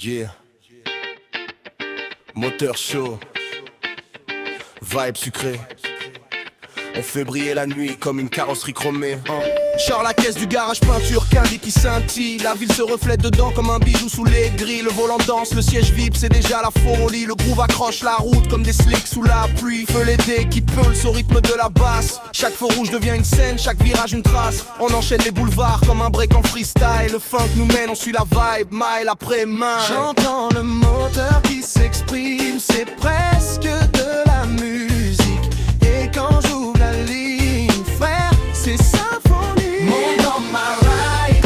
Yeah. Moteur chaud, vibe sucré. On fait briller la nuit comme une carrosserie chromée. Genre la caisse du garage, peinture, candy qui scintille. La ville se reflète dedans comme un bijou sous les grilles. Le volant danse, le siège vibre, c'est déjà la folie. Le groove accroche la route comme des slicks sous la pluie. Feu les dés qui pulse au rythme de la basse. Chaque feu rouge devient une scène, chaque virage une trace. On enchaîne les boulevards comme un break en freestyle. Le funk nous mène, on suit la vibe, mile après mile. J'entends le moteur qui s'exprime, c'est presque de la musique. Et quand j'ouvre la ligne, frère, c'est symphonie. Monte dans ma ride,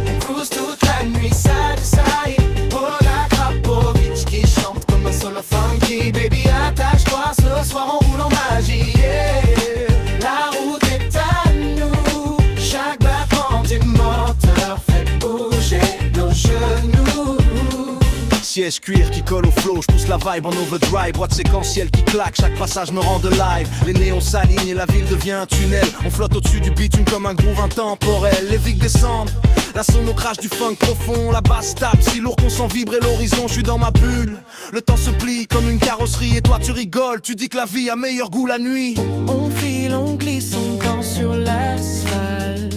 on cruise toute la nuit, side to side. Polak Rapovic qui chante comme un solo funky. Baby, attache-toi, ce soir on roule en magie. Yeah. La route est à nous, chaque battement du moteur fait bouger nos genoux. Siège cuir qui colle au flow, je pousse la vibe en overdrive. Boîte séquentielle qui claque, chaque passage me rend de live. Les néons s'alignent et la ville devient un tunnel. On flotte au-dessus du bitume comme un groove intemporel. Les vics descendent, la sono crache du funk profond. La basse tape si lourd qu'on sent vibrer l'horizon. Je suis dans ma bulle, le temps se plie comme une carrosserie. Et toi tu rigoles, tu dis que la vie a meilleur goût la nuit. On file, on glisse, on danse sur l'asphalte.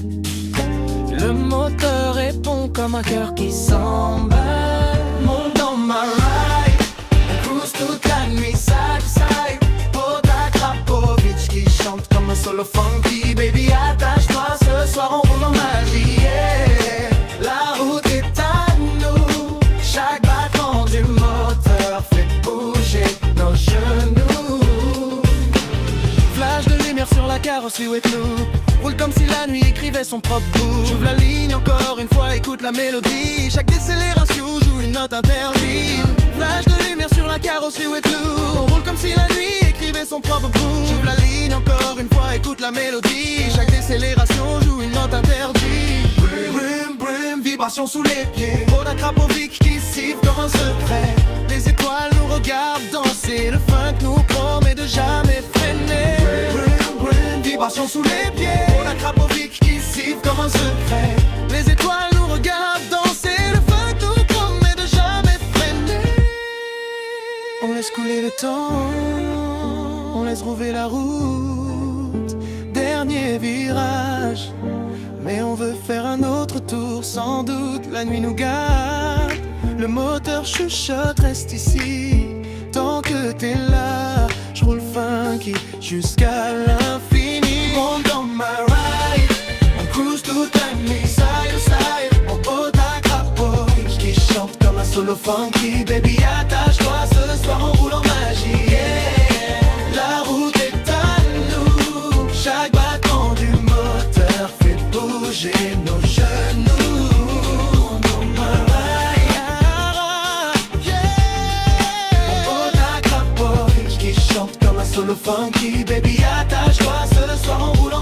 Le moteur répond comme un cœur qui s'emballe. Monte dans ma ride, on cruise toute la nuit, side to side. Polak Rapovic qui chante comme un solo funky. Baby, attache-toi, ce soir on roule en magie. Yeah. La route est à nous, chaque battement du moteur fait bouger nos genoux. Flash de lumière sur la carrosserie with loop. Roule comme si la nuit écrivait son propre bout. J'ouvre la ligne encore une fois, écoute la mélodie. Chaque décélération joue une note interdite. Flash de lumière sur la carrosserie with loop. On roule comme si la nuit écrivait son propre bout. J'ouvre la ligne encore une fois, écoute la mélodie. Chaque décélération joue une note interdite. Brum brum, vibration sous les pieds. Polak Rapovic qui siffle comme un secret. Les étoiles nous regardent danser. Le funk nous promet de jamais freiner. Vibration sous les pieds. Polak Rapovic qui siffle comme un secret. Les étoiles nous regardent danser. Le funk nous promet de jamais freiner. On laisse couler le temps, on laisse rouver la route. Dernier virage, mais on veut faire un autre tour. Sans doute la nuit nous garde. Le moteur chuchote, reste ici. Tant que t'es là, je roule funky jusqu'à l'infini. Monte dans ma ride, on cruise toute la nuit, side to side. On Polak Rapovic qui chante comme un solo funky. Baby, attache-toi, ce soir on roule en magie. Yeah. La route est à nous, chaque battement du moteur fait bouger nos genoux. Dans ma ride, yeah. On Polak Rapovic qui chante comme un solo funky. Baby, attache-toi, ce soir on roule en